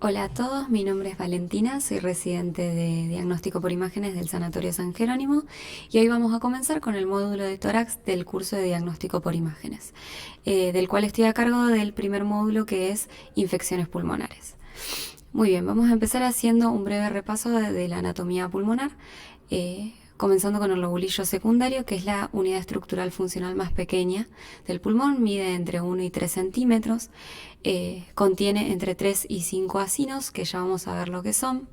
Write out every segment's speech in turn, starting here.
Hola a todos, mi nombre es Valentina, soy residente de diagnóstico por imágenes del Sanatorio San Jerónimo y hoy vamos a comenzar con el módulo de tórax del curso de diagnóstico por imágenes, del cual estoy a cargo del primer módulo que es infecciones pulmonares. Muy bien, vamos a empezar haciendo un breve repaso de la anatomía pulmonar, comenzando con el lobulillo secundario, que es la unidad estructural funcional más pequeña del pulmón, mide entre 1 y 3 centímetros, contiene entre 3 y 5 acinos, que ya vamos a ver lo que son.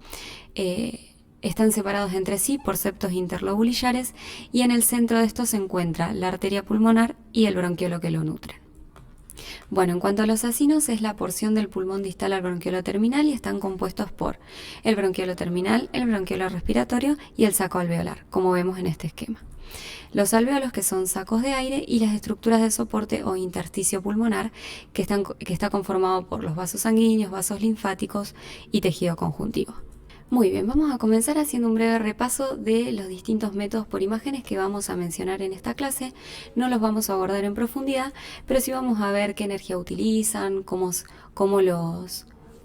Están separados entre sí por septos interlobulillares y en el centro de estos se encuentra la arteria pulmonar y el bronquiolo que lo nutren. Bueno, en cuanto a los acinos, es la porción del pulmón distal al bronquiolo terminal y están compuestos por el bronquiolo terminal, el bronquiolo respiratorio y el saco alveolar, como vemos en este esquema. Los alvéolos, que son sacos de aire, y las estructuras de soporte o intersticio pulmonar, que está conformado por los vasos sanguíneos, vasos linfáticos y tejido conjuntivo. Muy bien, vamos a comenzar haciendo un breve repaso de los distintos métodos por imágenes que vamos a mencionar en esta clase. No los vamos a abordar en profundidad, pero sí vamos a ver qué energía utilizan,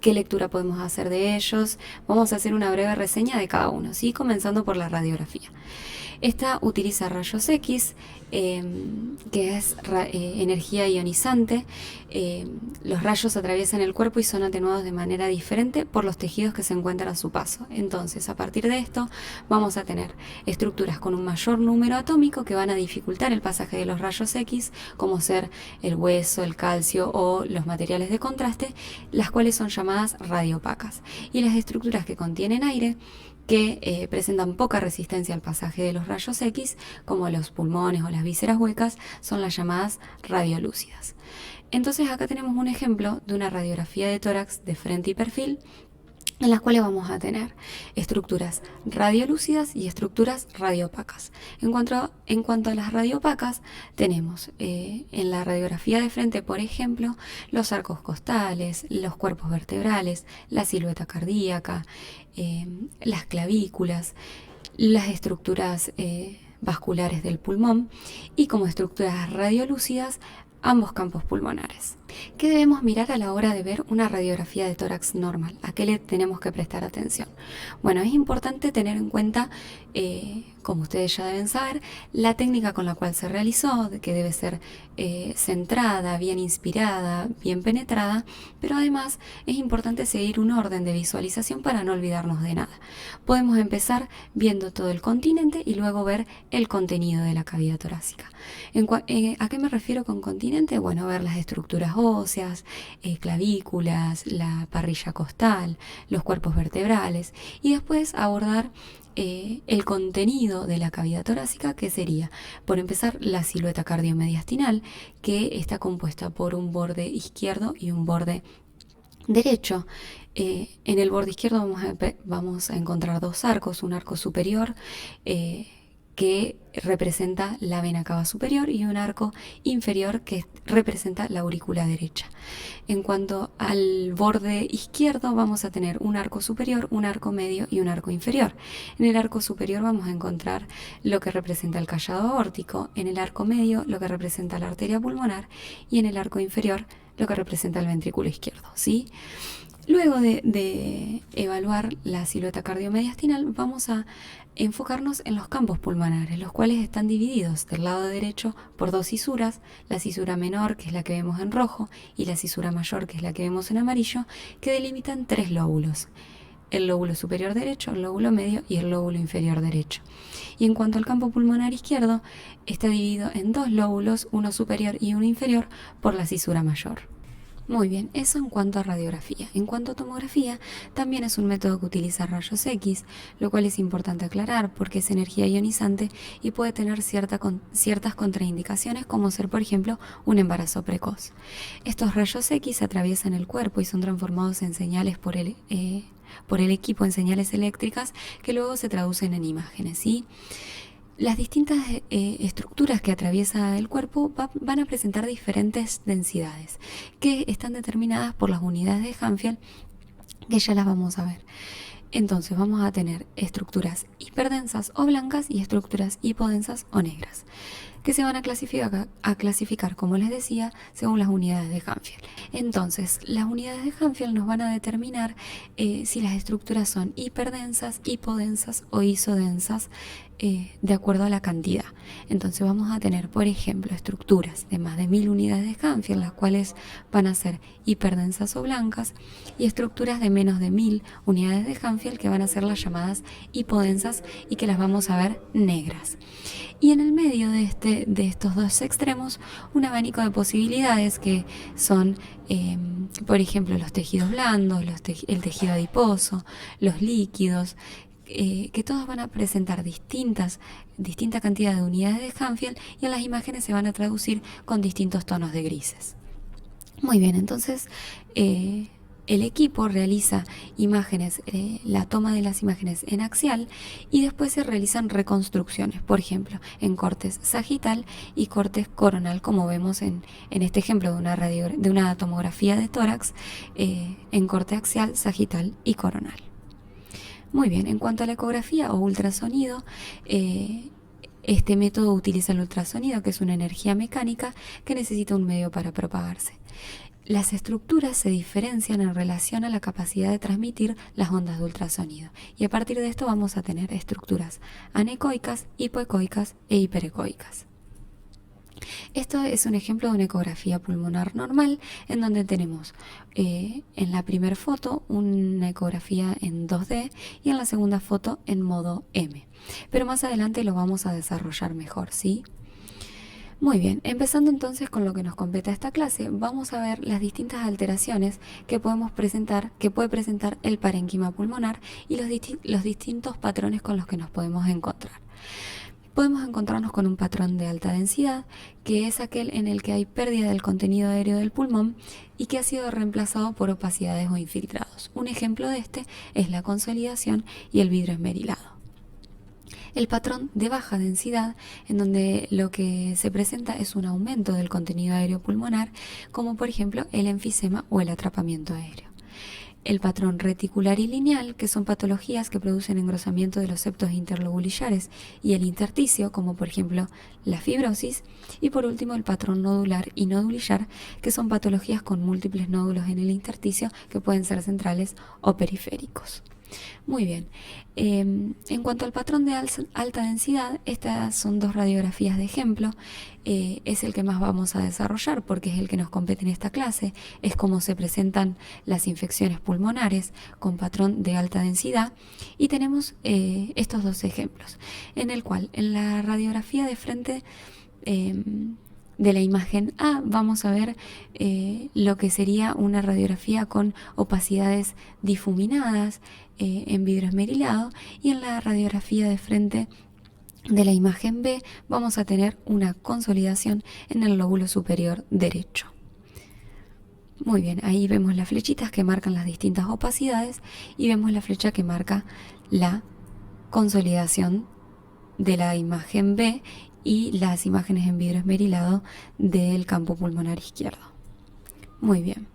qué lectura podemos hacer de ellos. Vamos a hacer una breve reseña de cada uno, ¿sí? Comenzando por la radiografía. Esta utiliza rayos X, que es energía ionizante. Los rayos atraviesan el cuerpo y son atenuados de manera diferente por los tejidos que se encuentran a su paso. Entonces, a partir de esto, vamos a tener estructuras con un mayor número atómico que van a dificultar el pasaje de los rayos X, como ser el hueso, el calcio o los materiales de contraste, las cuales son llamadas radiopacas. Y las estructuras que contienen aire, que presentan poca resistencia al pasaje de los rayos X, como los pulmones o las vísceras huecas, son las llamadas radiolúcidas. Entonces acá tenemos un ejemplo de una radiografía de tórax de frente y perfil, en las cuales vamos a tener estructuras radiolúcidas y estructuras radiopacas. En cuanto a las radiopacas, tenemos en la radiografía de frente, por ejemplo, los arcos costales, los cuerpos vertebrales, la silueta cardíaca, las clavículas, las estructuras vasculares del pulmón, y como estructuras radiolúcidas ambos campos pulmonares. ¿Qué debemos mirar a la hora de ver una radiografía de tórax normal? ¿A qué le tenemos que prestar atención? Bueno, es importante tener en cuenta, como ustedes ya deben saber, la técnica con la cual se realizó, que debe ser centrada, bien inspirada, bien penetrada, pero además es importante seguir un orden de visualización para no olvidarnos de nada. Podemos empezar viendo todo el continente y luego ver el contenido de la cavidad torácica. ¿A qué me refiero con continente? Bueno, ver las estructuras óseas, clavículas, la parrilla costal, los cuerpos vertebrales, y después abordar el contenido de la cavidad torácica, que sería, por empezar, la silueta cardiomediastinal, que está compuesta por un borde izquierdo y un borde derecho. En el borde izquierdo vamos a encontrar dos arcos, un arco superior que representa la vena cava superior y un arco inferior que representa la aurícula derecha. En cuanto al borde izquierdo, vamos a tener un arco superior, un arco medio y un arco inferior. En el arco superior vamos a encontrar lo que representa el callado aórtico, en el arco medio lo que representa la arteria pulmonar y en el arco inferior lo que representa el ventrículo izquierdo, ¿sí? Luego de evaluar la silueta cardiomediastinal, vamos a enfocarnos en los campos pulmonares, los cuales están divididos del lado derecho por dos cisuras, la cisura menor, que es la que vemos en rojo, y la cisura mayor, que es la que vemos en amarillo, que delimitan tres lóbulos: el lóbulo superior derecho, el lóbulo medio y el lóbulo inferior derecho. Y en cuanto al campo pulmonar izquierdo, está dividido en dos lóbulos, uno superior y uno inferior, por la cisura mayor. Muy bien, eso en cuanto a radiografía. En cuanto a tomografía, también es un método que utiliza rayos X, lo cual es importante aclarar porque es energía ionizante y puede tener ciertas contraindicaciones, como ser, por ejemplo, un embarazo precoz. Estos rayos X atraviesan el cuerpo y son transformados en señales por el equipo, en señales eléctricas que luego se traducen en imágenes, ¿sí? Las distintas estructuras que atraviesa el cuerpo van a presentar diferentes densidades, que están determinadas por las unidades de Hanfield, que ya las vamos a ver. Entonces vamos a tener estructuras hiperdensas o blancas y estructuras hipodensas o negras. que se van a clasificar, como les decía, según las unidades de Hanfield. Entonces, las unidades de Hanfield nos van a determinar si las estructuras son hiperdensas, hipodensas o isodensas, de acuerdo a la cantidad. Entonces vamos a tener, por ejemplo, estructuras de más de 1000 unidades de Hanfield, las cuales van a ser hiperdensas o blancas, y estructuras de menos de 1000 unidades de Hanfield, que van a ser las llamadas hipodensas y que las vamos a ver negras. Y en el medio de estos dos extremos, un abanico de posibilidades que son, por ejemplo, los tejidos blandos, el tejido adiposo, los líquidos, que todos van a presentar distinta cantidad de unidades de Hanfield, y en las imágenes se van a traducir con distintos tonos de grises. Muy bien, entonces el equipo realiza imágenes, la toma de las imágenes en axial, y después se realizan reconstrucciones, por ejemplo, en cortes sagital y cortes coronal, como vemos en este ejemplo de una tomografía de tórax, en corte axial, sagital y coronal. Muy bien, en cuanto a la ecografía o ultrasonido, este método utiliza el ultrasonido, que es una energía mecánica que necesita un medio para propagarse. Las estructuras se diferencian en relación a la capacidad de transmitir las ondas de ultrasonido, y a partir de esto vamos a tener estructuras anecoicas, hipoecoicas e hiperecoicas. Esto es un ejemplo de una ecografía pulmonar normal, en donde tenemos en la primera foto una ecografía en 2D y en la segunda foto en modo M. Pero más adelante lo vamos a desarrollar mejor, ¿sí? Muy bien, empezando entonces con lo que nos compete a esta clase, vamos a ver las distintas alteraciones que puede presentar el parénquima pulmonar y los distintos patrones con los que nos podemos encontrar. Podemos encontrarnos con un patrón de alta densidad, que es aquel en el que hay pérdida del contenido aéreo del pulmón y que ha sido reemplazado por opacidades o infiltrados. Un ejemplo de este es la consolidación y el vidrio esmerilado. El patrón de baja densidad, en donde lo que se presenta es un aumento del contenido aéreo pulmonar, como por ejemplo el enfisema o el atrapamiento aéreo. El patrón reticular y lineal, que son patologías que producen engrosamiento de los septos interlobulillares y el intersticio, como por ejemplo la fibrosis. Y por último, el patrón nodular y nodulillar, que son patologías con múltiples nódulos en el intersticio, que pueden ser centrales o periféricos. Muy bien, en cuanto al patrón de alta densidad, estas son dos radiografías de ejemplo. Es el que más vamos a desarrollar porque es el que nos compete en esta clase. Es cómo se presentan las infecciones pulmonares con patrón de alta densidad, y tenemos estos dos ejemplos, en el cual en la radiografía de frente de la imagen A vamos a ver lo que sería una radiografía con opacidades difuminadas en vidrio esmerilado, y en la radiografía de frente de la imagen B vamos a tener una consolidación en el lóbulo superior derecho. Muy bien, ahí vemos las flechitas que marcan las distintas opacidades y vemos la flecha que marca la consolidación de la imagen B y las imágenes en vidrio esmerilado del campo pulmonar izquierdo. Muy bien.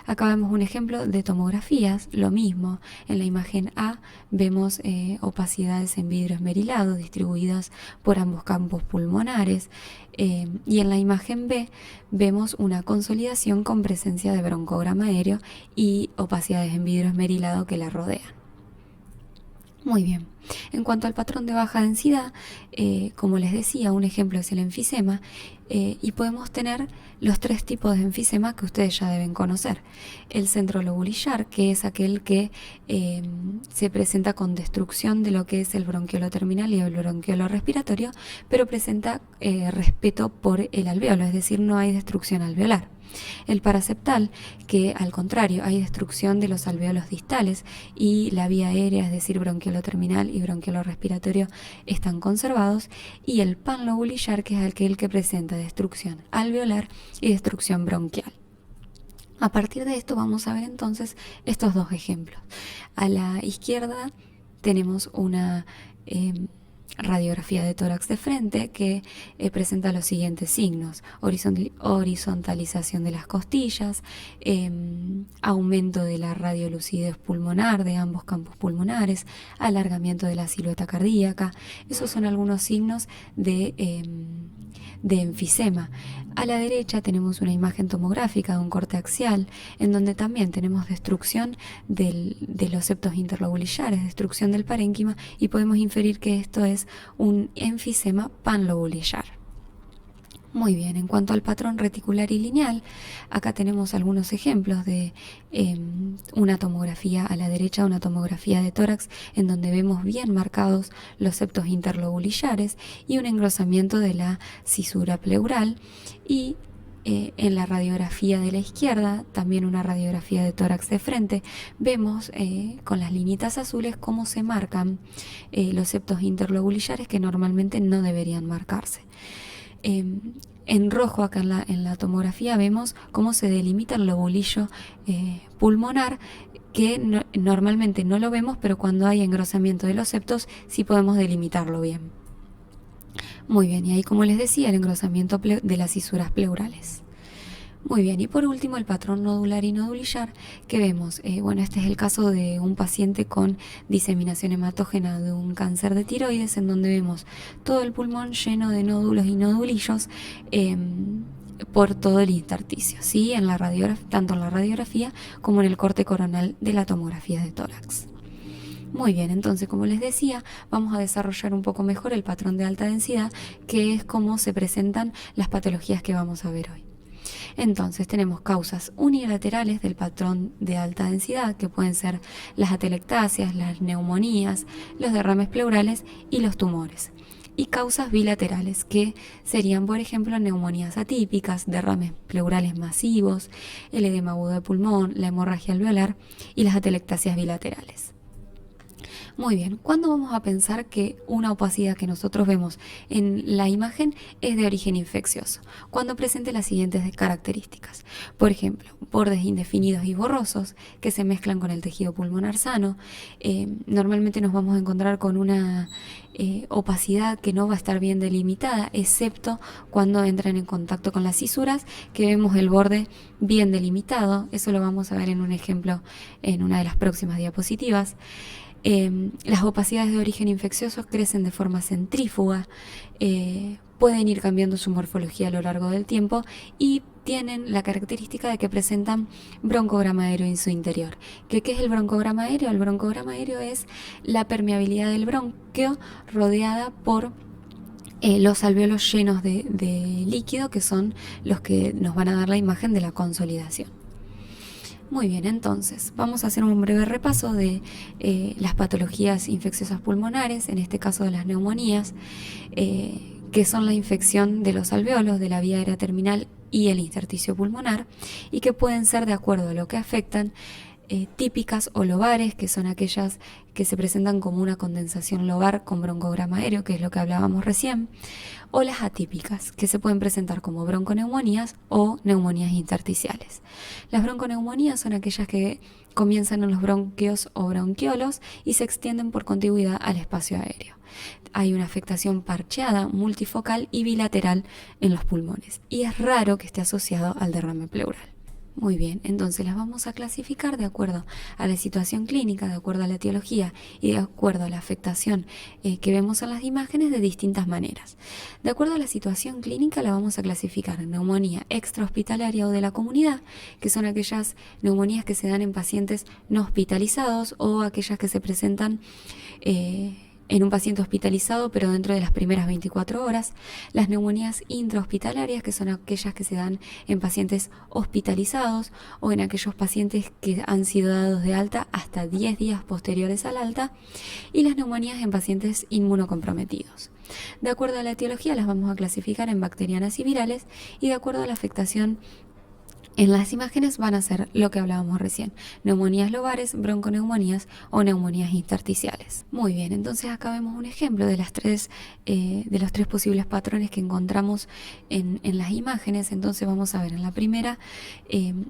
Acá vemos un ejemplo de tomografías, lo mismo. En la imagen A vemos opacidades en vidrio esmerilado distribuidas por ambos campos pulmonares, y en la imagen B vemos una consolidación con presencia de broncograma aéreo y opacidades en vidrio esmerilado que la rodean. Muy bien. En cuanto al patrón de baja densidad, como les decía, un ejemplo es el enfisema, y podemos tener los tres tipos de enfisema que ustedes ya deben conocer. El centrolobulillar, que es aquel que se presenta con destrucción de lo que es el bronquiolo terminal y el bronquiolo respiratorio, pero presenta respeto por el alvéolo, es decir, no hay destrucción alveolar. El paraseptal, que al contrario hay destrucción de los alvéolos distales y la vía aérea, es decir, bronquiolo terminal y bronquiolo respiratorio, están conservados. Y el panlobulillar, que es aquel que presenta destrucción alveolar y destrucción bronquial. A partir de esto vamos a ver entonces estos dos ejemplos. A la izquierda tenemos una radiografía de tórax de frente que presenta los siguientes signos: horizontalización de las costillas, aumento de la radiolucidez pulmonar de ambos campos pulmonares, alargamiento de la silueta cardíaca. Esos son algunos signos de enfisema. A la derecha tenemos una imagen tomográfica de un corte axial, en donde también tenemos destrucción de los septos interlobulillares, destrucción del parénquima, y podemos inferir que esto es un enfisema panlobulillar. Muy bien, en cuanto al patrón reticular y lineal, acá tenemos algunos ejemplos de una tomografía a la derecha, una tomografía de tórax, en donde vemos bien marcados los septos interlobulillares y un engrosamiento de la cisura pleural. Y en la radiografía de la izquierda, también una radiografía de tórax de frente, vemos con las linitas azules cómo se marcan los septos interlobulillares que normalmente no deberían marcarse. En rojo acá en la tomografía vemos cómo se delimita el lobulillo pulmonar, que normalmente no lo vemos, pero cuando hay engrosamiento de los septos sí podemos delimitarlo bien. Muy bien, y ahí, como les decía, el engrosamiento de las cisuras pleurales. Muy bien, y por último el patrón nodular y nodulillar que vemos. Bueno, este es el caso de un paciente con diseminación hematógena de un cáncer de tiroides, en donde vemos todo el pulmón lleno de nódulos y nodulillos por todo el intersticio, ¿sí? Tanto en la radiografía como en el corte coronal de la tomografía de tórax. Muy bien, entonces, como les decía, vamos a desarrollar un poco mejor el patrón de alta densidad, que es cómo se presentan las patologías que vamos a ver hoy. Entonces tenemos causas unilaterales del patrón de alta densidad, que pueden ser las atelectasias, las neumonías, los derrames pleurales y los tumores. Y causas bilaterales, que serían, por ejemplo, neumonías atípicas, derrames pleurales masivos, el edema agudo de pulmón, la hemorragia alveolar y las atelectasias bilaterales. Muy bien, ¿cuándo vamos a pensar que una opacidad que nosotros vemos en la imagen es de origen infeccioso? Cuando presente las siguientes características. Por ejemplo, bordes indefinidos y borrosos que se mezclan con el tejido pulmonar sano. Normalmente nos vamos a encontrar con una opacidad que no va a estar bien delimitada, excepto cuando entran en contacto con las cisuras, que vemos el borde bien delimitado. Eso lo vamos a ver en un ejemplo en una de las próximas diapositivas. Las opacidades de origen infeccioso crecen de forma centrífuga, pueden ir cambiando su morfología a lo largo del tiempo y tienen la característica de que presentan broncograma aéreo en su interior. ¿Qué es el broncograma aéreo? El broncograma aéreo es la permeabilidad del bronquio rodeada por los alvéolos llenos de líquido, que son los que nos van a dar la imagen de la consolidación. Muy bien, entonces vamos a hacer un breve repaso de las patologías infecciosas pulmonares, en este caso de las neumonías, que son la infección de los alvéolos, de la vía aérea terminal y el intersticio pulmonar, y que pueden ser, de acuerdo a lo que afectan, típicas o lobares, que son aquellas que se presentan como una condensación lobar con broncograma aéreo, que es lo que hablábamos recién, o las atípicas, que se pueden presentar como bronconeumonías o neumonías intersticiales. Las bronconeumonías son aquellas que comienzan en los bronquios o bronquiolos y se extienden por contigüidad al espacio aéreo. Hay una afectación parcheada, multifocal y bilateral en los pulmones, y es raro que esté asociado al derrame pleural. Muy bien, entonces las vamos a clasificar de acuerdo a la situación clínica, de acuerdo a la etiología y de acuerdo a la afectación que vemos en las imágenes, de distintas maneras. De acuerdo a la situación clínica la vamos a clasificar en neumonía extrahospitalaria o de la comunidad, que son aquellas neumonías que se dan en pacientes no hospitalizados o aquellas que se presentan en un paciente hospitalizado, pero dentro de las primeras 24 horas. Las neumonías intrahospitalarias, que son aquellas que se dan en pacientes hospitalizados o en aquellos pacientes que han sido dados de alta hasta 10 días posteriores al alta. Y las neumonías en pacientes inmunocomprometidos. De acuerdo a la etiología las vamos a clasificar en bacterianas y virales, y de acuerdo a la afectación En las imágenes van a ser lo que hablábamos recién: neumonías lobares, bronconeumonías o neumonías intersticiales. Muy bien, entonces acá vemos un ejemplo de de los tres posibles patrones que encontramos en las imágenes. Entonces vamos a ver en la primera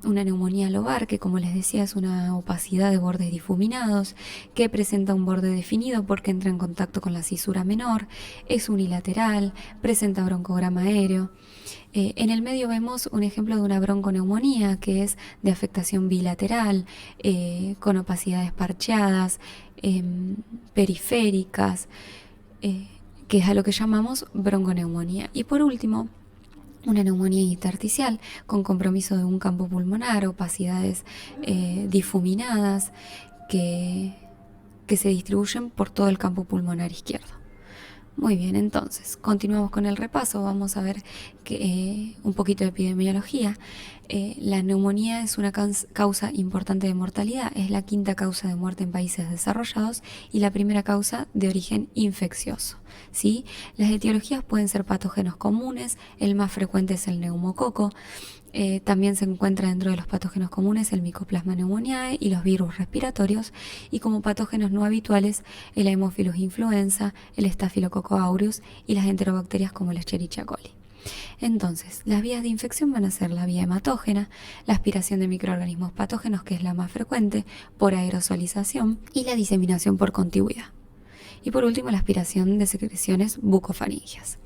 una neumonía lobar, que como les decía es una opacidad de bordes difuminados, que presenta un borde definido porque entra en contacto con la cisura menor, es unilateral, presenta broncograma aéreo. En el medio vemos un ejemplo de una bronconeumonía, que es de afectación bilateral, con opacidades parcheadas, periféricas, que es a lo que llamamos bronconeumonía. Y por último, una neumonía intersticial con compromiso de un campo pulmonar, opacidades difuminadas que se distribuyen por todo el campo pulmonar izquierdo. Muy bien, entonces continuamos con el repaso. Vamos a ver un poquito de epidemiología. La neumonía es una causa importante de mortalidad, es la quinta causa de muerte en países desarrollados y la primera causa de origen infeccioso, ¿sí? Las etiologías pueden ser patógenos comunes, el más frecuente es el neumococo. También se encuentra dentro de los patógenos comunes el Mycoplasma pneumoniae y los virus respiratorios, y como patógenos no habituales el Haemophilus influenza, el Staphylococcus aureus y las enterobacterias como el Escherichia coli. Entonces, las vías de infección van a ser la vía hematógena, la aspiración de microorganismos patógenos, que es la más frecuente, por aerosolización, y la diseminación por contigüidad. Y por último, la aspiración de secreciones bucofaringias.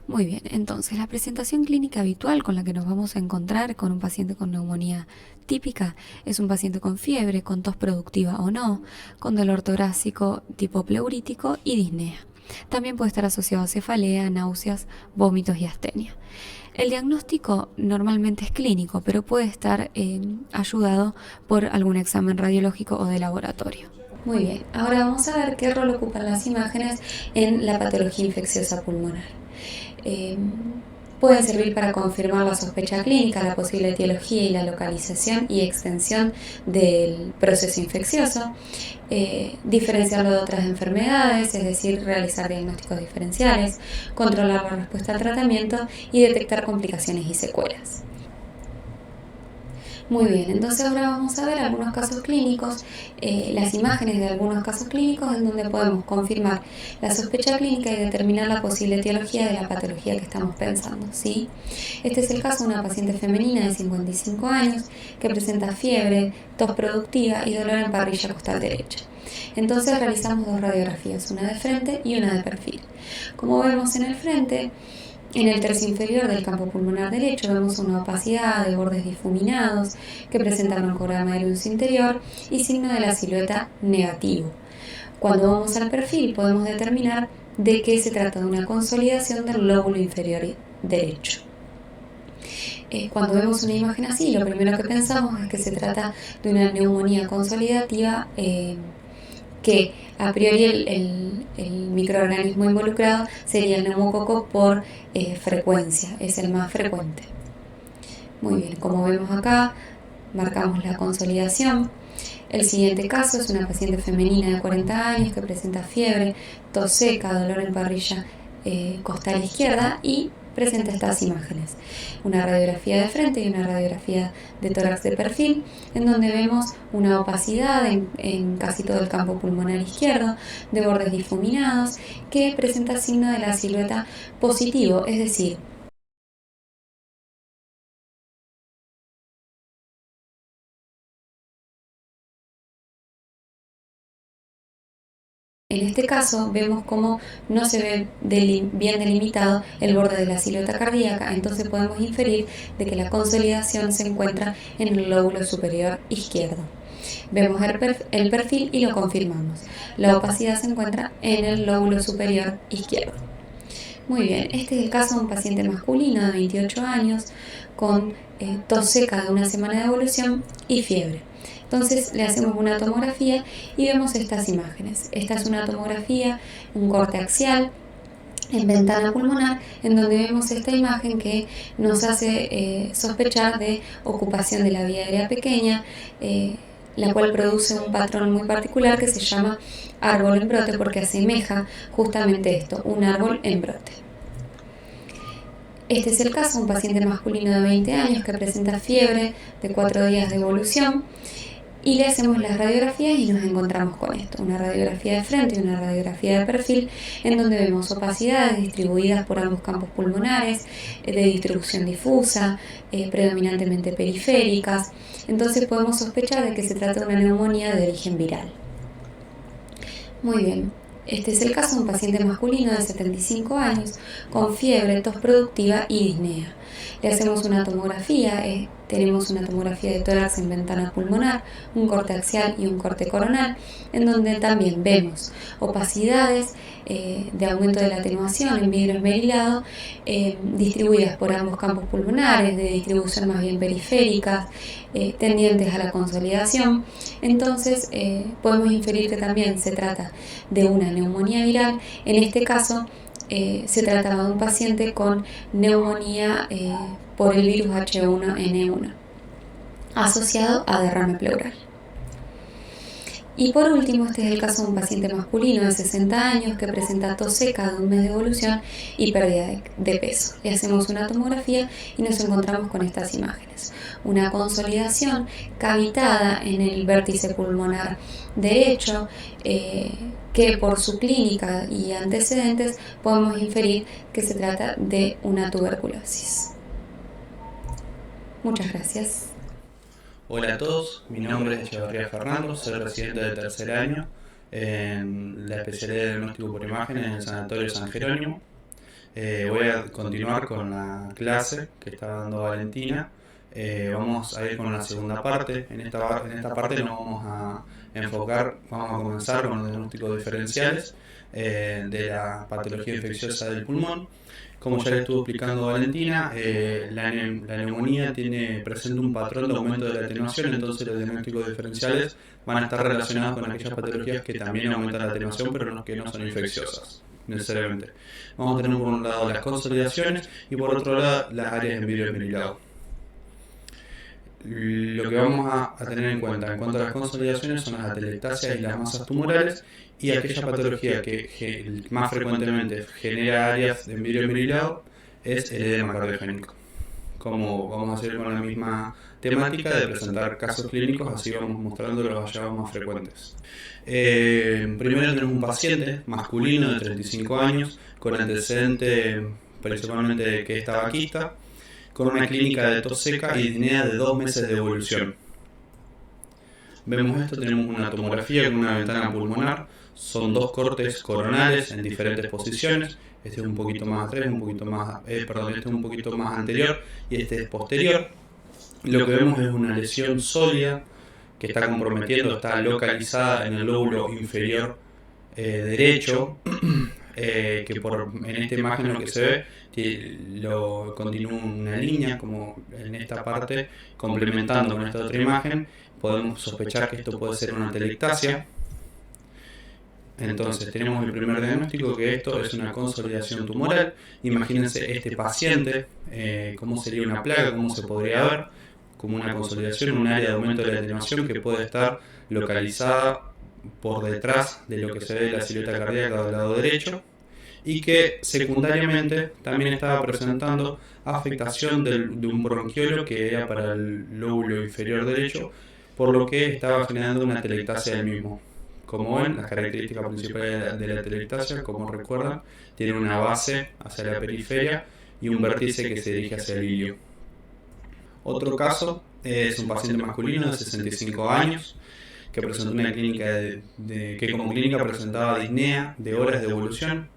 Muy bien, entonces la presentación clínica habitual con la que nos vamos a encontrar con un paciente con neumonía típica es un paciente con fiebre, con tos productiva o no, con dolor torácico tipo pleurítico y disnea. También puede estar asociado a cefalea, náuseas, vómitos y astenia. El diagnóstico normalmente es clínico, pero puede estar ayudado por algún examen radiológico o de laboratorio. Muy bien, ahora vamos a ver qué rol ocupan las imágenes en la patología infecciosa pulmonar. Pueden servir para confirmar la sospecha clínica, la posible etiología y la localización y extensión del proceso infeccioso, diferenciarlo de otras enfermedades, es decir, realizar diagnósticos diferenciales, controlar la respuesta al tratamiento y detectar complicaciones y secuelas. Muy bien, entonces ahora vamos a ver algunos casos clínicos, las imágenes de algunos casos clínicos en donde podemos confirmar la sospecha clínica y determinar la posible etiología de la patología que estamos pensando, ¿sí? Este es el caso de una paciente femenina de 55 años que presenta fiebre, tos productiva y dolor en parrilla costal derecha. Entonces realizamos dos radiografías, una de frente y una de perfil. Como vemos en el frente, en el tercio inferior del campo pulmonar derecho vemos una opacidad de bordes difuminados que presenta broncograma aéreo interior y signo de la silueta negativo. Cuando vamos al perfil podemos determinar de qué se trata de una consolidación del lóbulo inferior derecho. Cuando vemos una imagen así, lo primero que pensamos es que se trata de una neumonía consolidativa, que a priori el microorganismo involucrado sería el neumococo por frecuencia, es el más frecuente. Muy bien, como vemos acá, marcamos la consolidación. El siguiente caso es una paciente femenina de 40 años que presenta fiebre, tos seca, dolor en parrilla costal izquierda y presenta estas imágenes: una radiografía de frente y una radiografía de tórax de perfil, en donde vemos una opacidad en casi todo el campo pulmonar izquierdo, de bordes difuminados, que presenta signo de la silueta positivo, es decir, en este caso vemos cómo no se ve bien delimitado el borde de la silueta cardíaca, entonces podemos inferir de que la consolidación se encuentra en el lóbulo superior izquierdo. Vemos el perfil y lo confirmamos. La opacidad se encuentra en el lóbulo superior izquierdo. Muy bien, este es el caso de un paciente masculino de 28 años con tos seca de una semana de evolución y fiebre. Entonces le hacemos una tomografía y vemos estas imágenes. Esta es una tomografía, un corte axial en ventana pulmonar, en donde vemos esta imagen que nos hace sospechar de ocupación de la vía aérea pequeña, la cual produce un patrón muy particular que se llama árbol en brote, porque asemeja justamente esto, un árbol en brote. Este es el caso de un paciente masculino de 20 años que presenta fiebre de 4 días de evolución y le hacemos las radiografías y nos encontramos con esto, una radiografía de frente y una radiografía de perfil en donde vemos opacidades distribuidas por ambos campos pulmonares, de distribución difusa, predominantemente periféricas. Entonces podemos sospechar de que se trata de una neumonía de origen viral. Muy bien, este es el caso de un paciente masculino de 75 años con fiebre, tos productiva y disnea. Le hacemos una tomografía, tenemos una tomografía de tórax en ventana pulmonar, un corte axial y un corte coronal, en donde también vemos opacidades de aumento de la atenuación en vidrio esmerilado, distribuidas por ambos campos pulmonares, de distribución más bien periféricas, tendientes a la consolidación. Entonces podemos inferir que también se trata de una neumonía viral. En este caso se trataba de un paciente con neumonía por el virus H1N1 asociado a derrame pleural. Y por último, este es el caso de un paciente masculino de 60 años que presenta tos seca de un mes de evolución y pérdida de peso. Le hacemos una tomografía y nos encontramos con estas imágenes. Una consolidación cavitada en el vértice pulmonar derecho, que por su clínica y antecedentes podemos inferir que se trata de una tuberculosis. Muchas gracias. Hola a todos, mi nombre es Echeverría Fernando, soy residente de tercer año en la especialidad de diagnóstico por imágenes en el Sanatorio San Jerónimo. Voy a continuar con la clase que está dando Valentina. Vamos a ir con la segunda parte. En esta parte nos vamos a enfocar, vamos a comenzar con los diagnósticos diferenciales de la patología infecciosa del pulmón. Como ya le estuvo explicando Valentina, la neumonía presenta un patrón de aumento de la atenuación, entonces los diagnósticos diferenciales van a estar relacionados con aquellas patologías que también aumentan la atenuación, pero que no son infecciosas necesariamente. Vamos a tener por un lado las consolidaciones y por otro lado las áreas en vidrio esmerilado. Lo que vamos a tener en cuanto a las consolidaciones son las atelectasias y las masas tumorales, y aquella patología que más frecuentemente genera áreas de vidrio esmerilado es el edema cardiogénico. Como vamos a hacer con la misma temática de presentar casos clínicos, así vamos mostrando los hallazgos más frecuentes. Primero tenemos un paciente masculino de 35 años con antecedente principalmente de que es tabaquista, con una clínica de tos seca y disnea de 2 meses de evolución. Vemos esto, tenemos una tomografía con una ventana pulmonar, son 2 cortes coronales en diferentes posiciones. Este es un poquito más atrás, este es un poquito más anterior y este es posterior. Lo que vemos es una lesión sólida que está comprometiendo, está localizada en el lóbulo inferior derecho, que en esta imagen lo que se ve continúa una línea como en esta parte, complementando con esta otra imagen. Podemos sospechar que esto puede ser una atelectasia. Entonces tenemos el primer diagnóstico, que esto es una consolidación tumoral. Imagínense este paciente, cómo sería una plaga, cómo se podría ver como una consolidación, un área de aumento de la atenuación que puede estar localizada por detrás de lo que se ve de la silueta cardíaca del lado derecho, y que secundariamente también estaba presentando afectación de un bronquiolo que era para el lóbulo inferior derecho, por lo que estaba generando una atelectasia del mismo. Como ven, las características principales de la atelectasia, como recuerdan, tiene una base hacia la periferia y un vértice que se dirige hacia el ilio. Otro caso es un paciente masculino de 65 años que presentó una clínica que como clínica presentaba disnea de horas de evolución.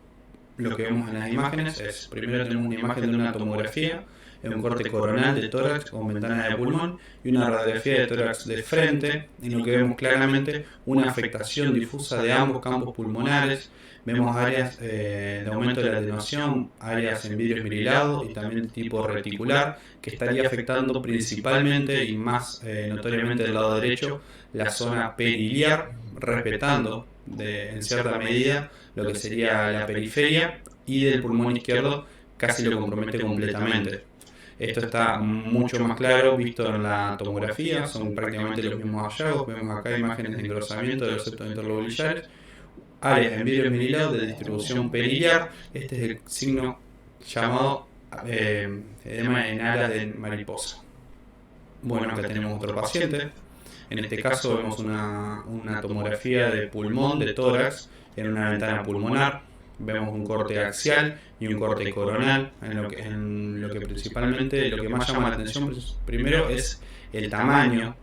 Lo que vemos en las imágenes es, primero tenemos una imagen de una tomografía, un corte coronal de tórax con ventana de pulmón y una radiografía de tórax de frente, en lo que vemos claramente una afectación difusa de ambos campos pulmonares. Vemos áreas de aumento de la atenuación, áreas en vidrio esmerilado y también tipo reticular, que estaría afectando principalmente y más notoriamente del lado derecho la zona periliar, respetando en cierta medida lo que sería la periferia, y del pulmón izquierdo casi lo compromete completamente. Esto está mucho más claro visto en la tomografía, son prácticamente los mismos hallazgos. Vemos acá imágenes de engrosamiento de los septos interlobulillares, áreas en vidrio esmerilado de distribución periliar. Este es el signo llamado edema en alas de mariposa. Bueno, acá tenemos otro paciente. En este caso vemos una tomografía de pulmón, de tórax, en una ventana pulmonar. Vemos un corte axial y un corte coronal, en lo que principalmente lo que más llama la atención primero es el tamaño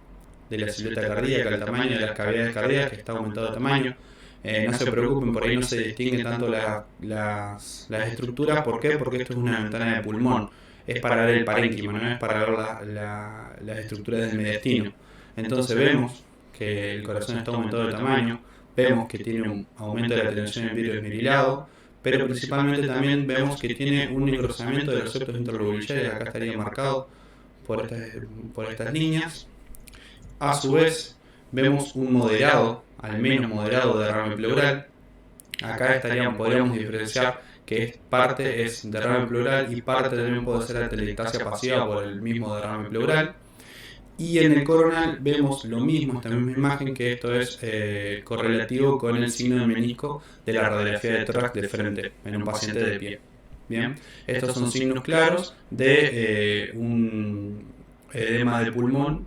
de la silueta cardíaca, el tamaño de las cavidades cardíacas, que está aumentado de tamaño. No se preocupen, por ahí no se distinguen tanto las estructuras. ¿Por qué? Porque esto es una ventana de pulmón. Es para ver el parénquima, no es para ver las estructuras del mediastino. Entonces vemos que el corazón está aumentado de tamaño, vemos que tiene un aumento de la tensión en vidrio esmerilado, pero principalmente también vemos que tiene un engrosamiento de los septos interlobuliares, acá estaría marcado por estas líneas. A su vez, vemos un moderado, al menos moderado derrame pleural. Acá podríamos diferenciar que parte es derrame pleural y parte también puede ser atelectasia pasiva por el mismo derrame pleural. Y en el coronal vemos lo mismo, esta misma imagen, que esto es correlativo con el signo de menisco de la radiografía de tórax de frente en un paciente de pie. Bien, estos son signos claros de un edema de pulmón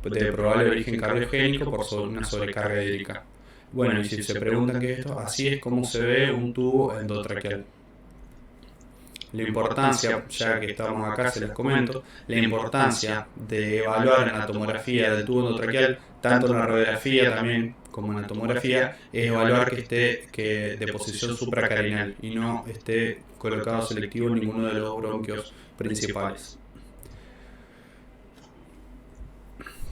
de probable origen cardiogénico por una sobrecarga hídrica. Bueno, y si se preguntan qué es esto, así es como se ve un tubo endotraqueal. La importancia, ya que estamos acá, se les comento, la importancia de evaluar en la tomografía del tubo endotraqueal, tanto en la radiografía también como en la tomografía, es evaluar que esté de posición supracarinal y no esté colocado selectivo en ninguno de los bronquios principales.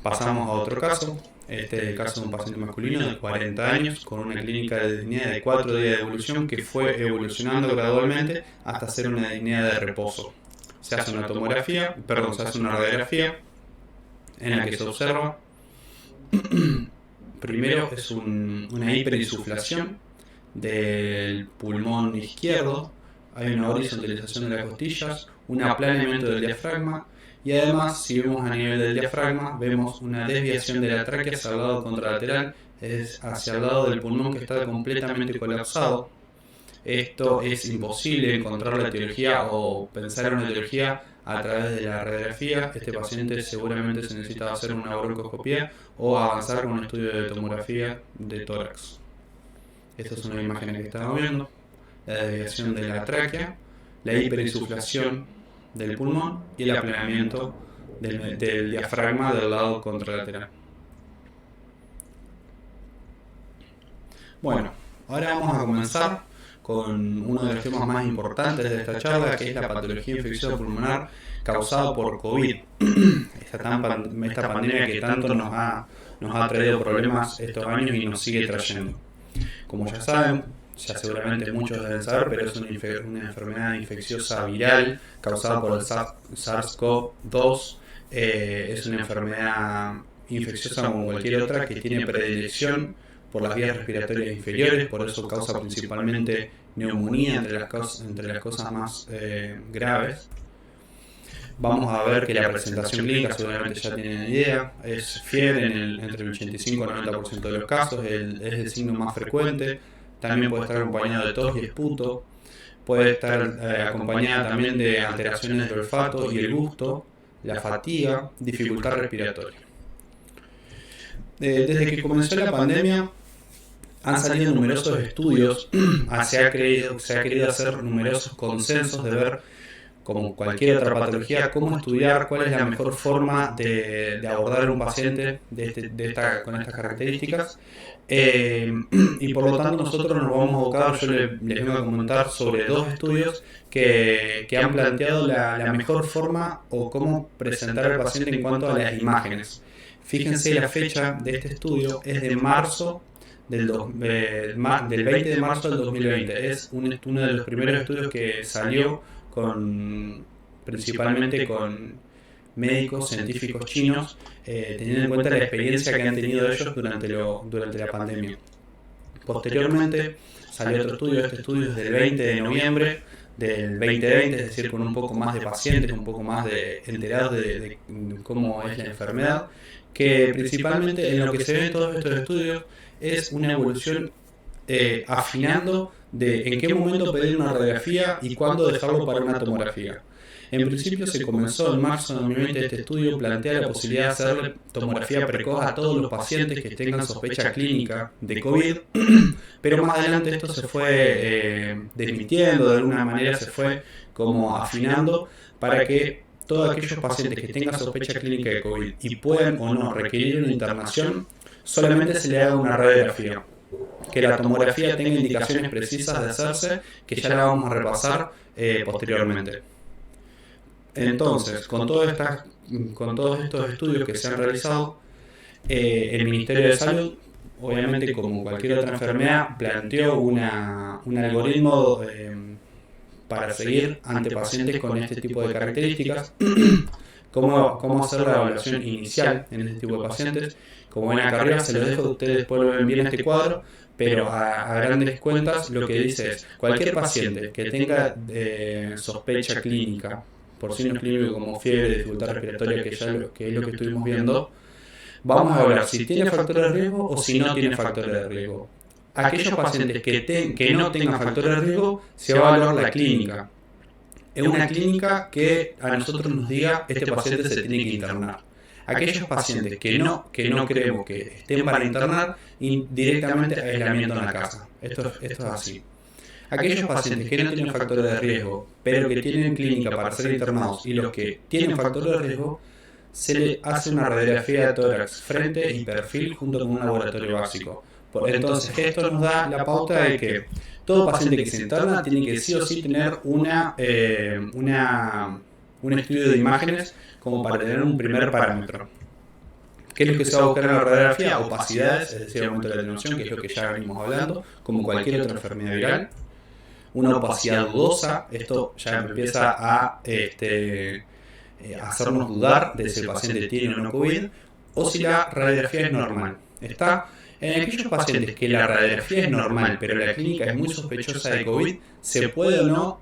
Pasamos a otro caso. Este es el caso de un paciente masculino de 40 años con una clínica de disnea de 4 días de evolución que fue evolucionando gradualmente hasta ser una disnea de reposo. Se hace una radiografía en la que se observa primero es una hiperinsuflación del pulmón izquierdo, hay una horizontalización de las costillas, un aplanamiento del diafragma. Y además, si vemos a nivel del diafragma, vemos una desviación de la tráquea hacia el lado contralateral, es hacia el lado del pulmón que está completamente colapsado. Esto es imposible encontrar la etiología o pensar en una etiología a través de la radiografía. Este paciente seguramente se necesita hacer una broncoscopía o avanzar con un estudio de tomografía de tórax. Estas son las imágenes que estamos viendo: la desviación de la tráquea, la hiperinsuflación del pulmón y el aplanamiento del diafragma del lado contralateral. Bueno, ahora vamos a comenzar con uno de los temas más importantes de esta charla, que es la patología infecciosa pulmonar causada por COVID. Esta pandemia que tanto nos ha traído problemas estos años y nos sigue trayendo. Como ya saben, ya seguramente muchos deben saber, pero es una enfermedad infecciosa viral causada por el SARS-CoV-2. Es una enfermedad infecciosa como cualquier otra que tiene predilección por las vías respiratorias inferiores, por eso causa principalmente neumonía entre las cosas más graves. Vamos a ver que la presentación clínica, seguramente ya tienen idea, es fiebre entre el 85 y el 90% de los casos, es el signo más frecuente. También puede estar acompañado de tos y esputo, puede estar acompañada también de alteraciones del olfato y el gusto, la fatiga, dificultad respiratoria. Desde que comenzó la pandemia han salido numerosos estudios, se ha querido hacer numerosos consensos de ver, como cualquier otra patología, cómo estudiar, cuál es la mejor forma de abordar a un paciente con estas características. Y por lo tanto nosotros nos vamos a abocar, yo les vengo a comentar sobre dos estudios que han planteado la mejor forma o cómo presentar al paciente en cuanto a las imágenes. Fíjense, la fecha de este estudio es de marzo del 20 de marzo del 2020. Es uno de los primeros estudios que salió principalmente con médicos, científicos chinos, teniendo en cuenta la experiencia que han tenido ellos durante la pandemia. Posteriormente salió otro estudio, este estudio es del 20 de noviembre del 2020, es decir, con un poco más de pacientes, un poco más enterados de cómo es la enfermedad, que principalmente en lo que se ve en todos estos estudios es una evolución afinando de en qué momento pedir una radiografía y cuándo dejarlo para una tomografía. En principio se comenzó en marzo de 2020. Este estudio plantea la posibilidad de hacerle tomografía precoz a todos los pacientes que tengan sospecha clínica de COVID, pero más adelante esto se fue desmintiendo, de alguna manera se fue como afinando para que todos aquellos pacientes que tengan sospecha clínica de COVID y puedan o no requerir una internación, solamente se le haga una radiografía. Que la tomografía tenga indicaciones precisas de hacerse, que ya la vamos a repasar posteriormente. Entonces, con todos estos estudios que se han realizado, el Ministerio de Salud, obviamente como cualquier otra enfermedad, planteó un algoritmo para seguir ante pacientes con este tipo de características. Cómo hacer la evaluación inicial en este tipo de pacientes. Como ven acá arriba, se los dejo, ustedes después lo ven bien este cuadro, pero a grandes cuentas lo que dice es: cualquier paciente que tenga sospecha clínica, por signos clínicos como fiebre, dificultad respiratoria, que es lo que estuvimos viendo, vamos a ver si tiene factores de riesgo o si no tiene factores de riesgo. Aquellos pacientes que no tengan factores de riesgo, se va a evaluar la clínica. Es una clínica que a nosotros nos diga: este paciente se tiene que internar. Aquellos pacientes que no creemos que estén para internar, directamente aislamiento en la casa. Esto es así. Aquellos pacientes que no tienen factores de riesgo, pero que tienen clínica para ser internados, y los que tienen factores de riesgo, se le hace una radiografía de tórax, frente y perfil junto con un laboratorio básico. Entonces, esto nos da la pauta de que todo paciente que se interna tiene que sí o sí tener un estudio de imágenes como para tener un primer parámetro. ¿Qué es lo que se va a buscar en la radiografía? Opacidades, es decir, aumento de la atenuación, que es lo que ya venimos hablando, como cualquier otra enfermedad viral. Una opacidad dudosa, esto ya empieza a hacernos dudar de si el paciente tiene o no COVID, o si la radiografía es normal. Está en aquellos pacientes que la radiografía es normal, pero la clínica es muy sospechosa de COVID, se puede o no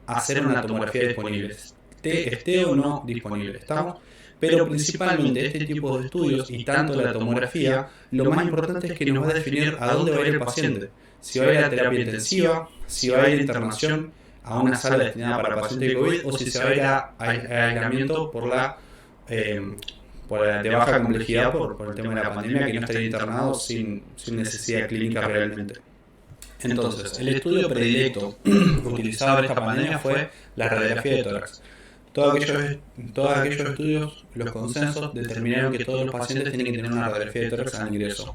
hacer una tomografía disponible, esté o no disponible. ¿Estamos? Pero principalmente este tipo de estudios y tanto la tomografía, lo más importante es que nos va a definir a dónde va a ir el paciente. Si va a ir a terapia intensiva, si va a ir a internación a una sala destinada para pacientes de COVID, o si se va a ir a aislamiento de baja complejidad por el tema de la pandemia, que no estaría internado sin necesidad clínica realmente. Entonces, el estudio predilecto utilizado en esta pandemia fue la radiografía de tórax. Todos aquellos estudios, los consensos, determinaron que todos los pacientes tienen que tener una radiografía de tórax al ingreso.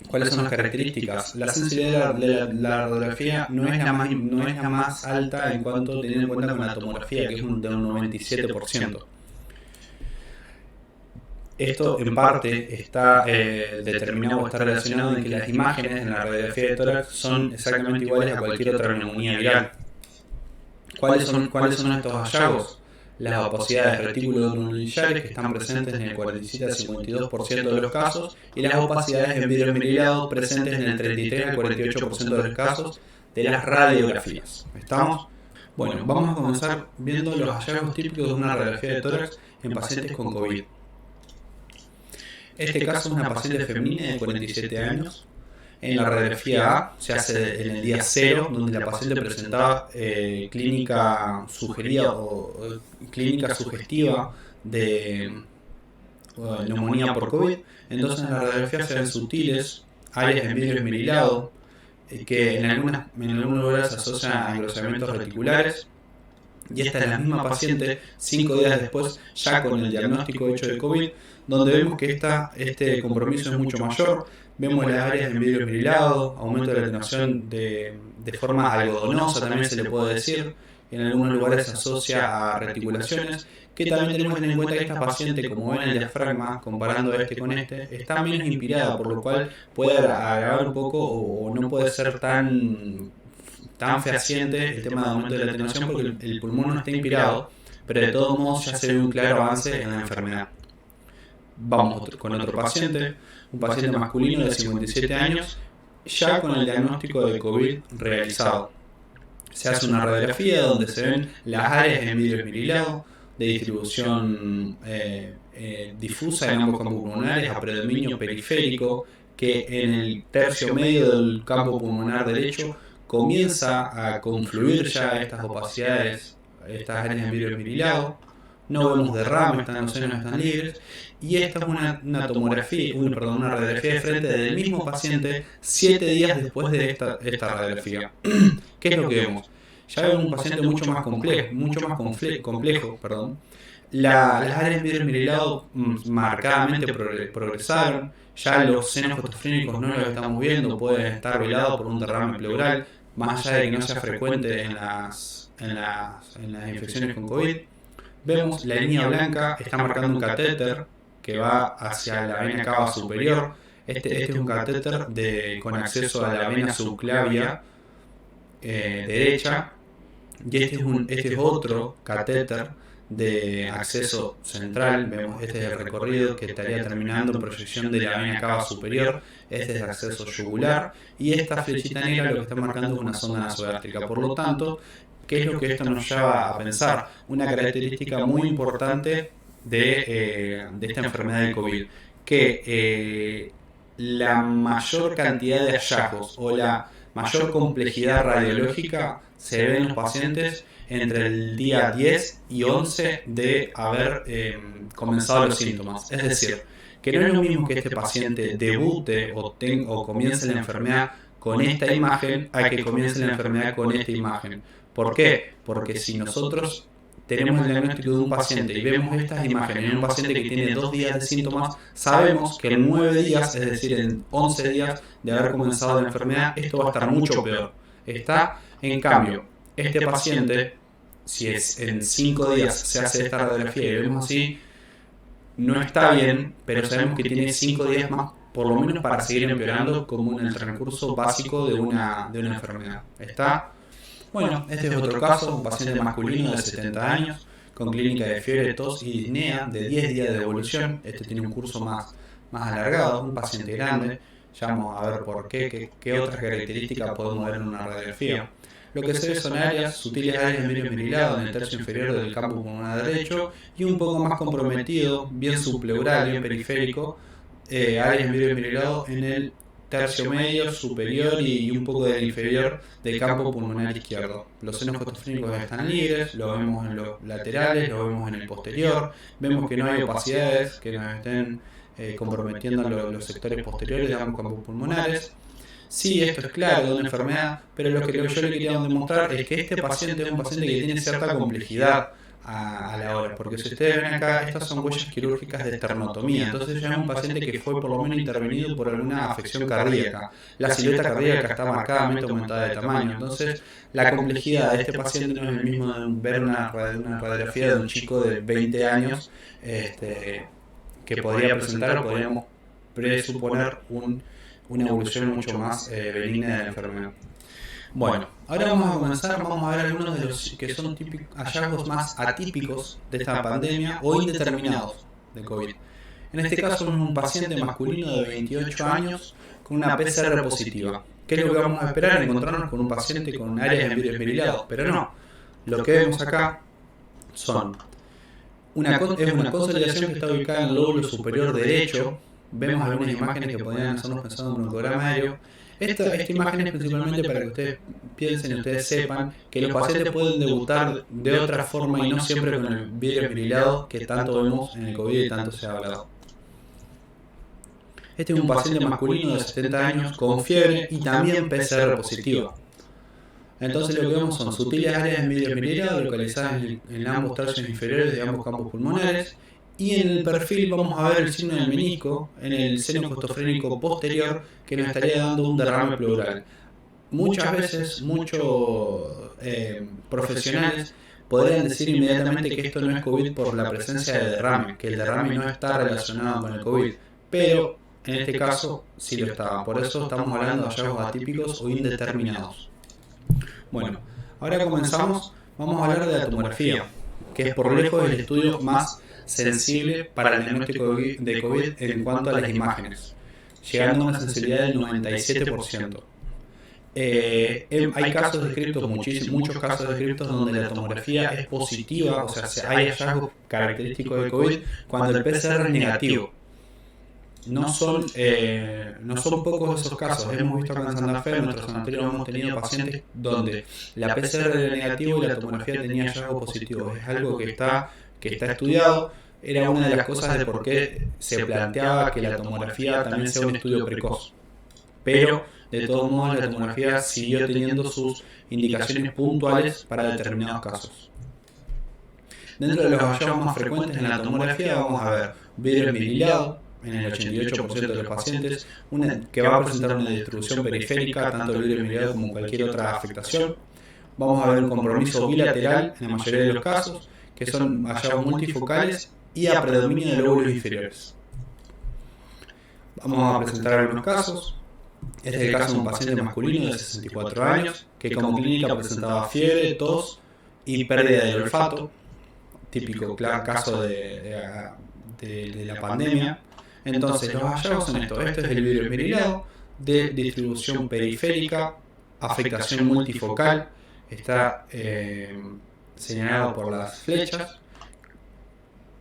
¿Cuáles son las características? La sensibilidad de la radiografía no es la más alta en cuanto teniendo en cuenta con la tomografía, que es de un 97%. Esto en parte está determinado o está relacionado en que las imágenes en la radiografía de tórax son exactamente iguales a cualquier otra neumonía viral. ¿Cuáles son estos hallazgos? Las opacidades reticulonucleares, que están presentes en el 47 al 52% de los casos, y las opacidades en vidrio esmerilado presentes en el 33 al 48% de los casos de las radiografías. ¿Estamos? Bueno, vamos a comenzar viendo los hallazgos típicos de una radiografía de tórax en pacientes con COVID. Este caso es una paciente femenina de 47 años. En la radiografía A se hace en el día 0, donde la paciente presentaba clínica sugerida o clínica sugestiva de neumonía por COVID. Entonces en la radiografía se ven sutiles, áreas en vidrio esmerilado, que en algunos lugares se asocian a engrosamientos reticulares. Y esta es la misma paciente 5 días después, ya con el diagnóstico hecho de COVID, donde vemos que este compromiso es mucho mayor. Vemos las áreas en vidrio esmerilado, aumento de la atenuación de forma algodonosa, también se le puede decir. En algunos lugares se asocia a reticulaciones, que también tenemos que tener en cuenta que esta paciente, como ven el diafragma, comparando con está menos inspirada, por lo cual puede agravar un poco o no puede ser tan fehaciente el tema de aumento de la atenuación, porque el pulmón no está inspirado, pero de todos modos ya se ve un claro avance en la enfermedad. Vamos con otro paciente, un paciente masculino de 57 años, ya con el diagnóstico de COVID realizado. Se hace una radiografía donde se ven las áreas en vidrio esmerilado, de distribución difusa en ambos campos pulmonares, a predominio periférico, que en el tercio medio del campo pulmonar derecho comienza a confluir ya estas opacidades estas áreas de vidrio esmerilado, no vemos derrame, los senos están libres, y esta es una tomografía, una radiografía de frente del mismo paciente 7 días después de esta radiografía. ¿Qué es lo que vemos? Ya vemos un paciente mucho más complejo, perdón. Las áreas de vidrio esmerilado marcadamente progresaron, ya los senos fotofrénicos no los estamos viendo, pueden estar velados por un derrame pleural, más allá de que no sea frecuente en las infecciones con COVID. Vemos la línea blanca, está marcando un catéter que va hacia la vena cava superior. Este es un catéter con acceso a la vena subclavia derecha, y este es otro catéter de acceso central. Vemos este es el recorrido que estaría terminando en proyección de la vena cava superior. Este es el acceso yugular, y esta flechita negra lo que está marcando es una sonda nasogástrica. Por lo tanto, ¿qué es lo que esto nos lleva a pensar? Una característica muy importante de esta enfermedad del COVID, que la mayor cantidad de hallazgos o la mayor complejidad radiológica se ve en los pacientes entre el día 10 y 11 de haber comenzado los síntomas. Es decir, que no es lo mismo que este paciente debute o comience la enfermedad con esta imagen a que comience la enfermedad con esta imagen. ¿Por qué? Porque si nosotros tenemos el diagnóstico de un paciente y vemos estas imágenes en un paciente que tiene 2 días de síntomas, sabemos que en 9 días, es decir, en 11 días de haber comenzado la enfermedad, esto va a estar mucho peor. En cambio, este paciente, si es en 5 días se hace esta radiografía y vemos así, no está bien, pero sabemos que tiene 5 días más, por lo menos para seguir empeorando, como en el transcurso básico de una enfermedad. Bueno, este es otro caso, un paciente masculino de 70 años, con clínica de fiebre, tos y disnea, de 10 días de evolución. Este tiene un curso más alargado, un paciente grande. Ya vamos a ver por qué otras características podemos ver en una radiografía. Lo que se ve son áreas, sutiles áreas de vidrio esmerilado en el tercio inferior del campo pulmonar derecho, y un poco más comprometido, bien subpleural, bien periférico, áreas de vidrio esmerilado en el tercio medio, superior y un poco del inferior del campo pulmonar izquierdo. Los senos fotofrénicos están libres, lo vemos en los laterales, lo vemos en el posterior, vemos que no hay opacidades que nos estén comprometiendo los sectores posteriores de ambos campos pulmonares. Sí, esto es claro de una enfermedad, pero lo que yo le quería demostrar es que este paciente es un paciente que tiene cierta complejidad a la hora, porque si ustedes ven acá, estas son huellas quirúrgicas de esternotomía. Entonces ya es un paciente que fue por lo menos intervenido por alguna afección cardíaca. La silueta cardíaca está marcadamente aumentada de tamaño. Entonces la complejidad de este paciente no es el mismo de ver una radiografía de un chico de 20 años que podría presentar, o podríamos presuponer una evolución mucho más benigna de la enfermedad. Bueno, ahora vamos a comenzar, vamos a ver algunos de los que son hallazgos más atípicos de esta pandemia o indeterminados de COVID. En este caso es un paciente masculino de 28 años con una PCR positiva. ¿Qué es lo que vamos a esperar? Encontrarnos con un paciente con áreas de vidrio esmerilado, pero no. Lo que vemos acá es una consolidación que está ubicada en el lóbulo superior derecho. Vemos algunas imágenes que podrían hacernos pensar en un broncograma aéreo. Esta imagen es principalmente para que ustedes piensen y ustedes sepan que los pacientes pueden debutar de otra forma y no siempre con el vidrio esmerilado que tanto vemos en el COVID y tanto se ha hablado. Este es un paciente masculino de 70 años con fiebre y también PCR positiva. Entonces lo que vemos son sutiles áreas de vidrio esmerilado localizadas en ambos tercios inferiores de ambos campos pulmonares. Y en el perfil vamos a ver el signo del menisco en el seno fotofrénico posterior, que nos estaría dando un derrame pleural. Muchas veces, muchos profesionales podrían decir inmediatamente que esto no es COVID por la presencia de derrame, que el derrame no está relacionado con el COVID, pero en este caso sí lo estaba. Por eso estamos hablando de hallazgos atípicos o indeterminados. Bueno, ahora comenzamos, vamos a hablar de la tomografía, que es por lejos el estudio más sensible para el diagnóstico de COVID en cuanto a las imágenes, llegando a una sensibilidad del 97%. Hay casos descritos, muchos casos descritos donde la tomografía es positiva, o sea, hay hallazgos característicos de COVID cuando el PCR es negativo. no son pocos esos casos. Hemos visto acá en Santa Fe, en nuestro sanatorio hemos tenido pacientes donde la PCR era negativo y la tomografía tenía hallazgo positivo. Es algo que está estudiado. Era una de las cosas de por qué se planteaba que la tomografía también sea un estudio precoz. Pero, de todos modos, la tomografía siguió teniendo sus indicaciones puntuales para determinados casos. Dentro de los hallazgos más frecuentes en la tomografía vamos a ver vidrio esmerilado en el 88% de los pacientes, que va a presentar una distribución periférica, tanto el vidrio esmerilado como cualquier otra afectación. Vamos a ver un compromiso bilateral en la mayoría de los casos, que son hallazgos multifocales y a predominio de lóbulos inferiores. Vamos a presentar algunos casos. Este es el caso de un paciente masculino de 64 años que como clínica presentaba fiebre, tos y pérdida del olfato, típico caso de la pandemia. Entonces los hallazgos son estos. Este es el vidrio esmerilado de distribución periférica, afectación multifocal, está señalado por las flechas.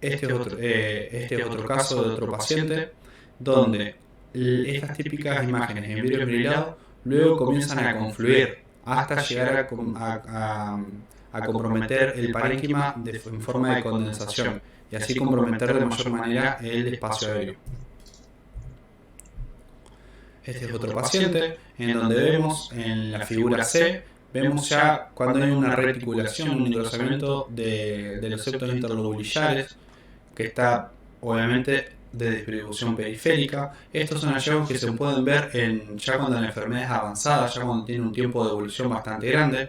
Este es otro caso de otro paciente donde estas típicas imágenes en vidrio esmerilado luego comienzan a confluir hasta llegar a comprometer el parénquima en forma de condensación y así comprometer de mayor manera el espacio aéreo. Este es otro paciente en donde vemos en la figura C, vemos ya cuando hay una reticulación, un engrosamiento de los septos interlobulillares que está obviamente de distribución periférica. Estos son hallazgos que se pueden ver ya cuando la enfermedad es avanzada, ya cuando tiene un tiempo de evolución bastante grande.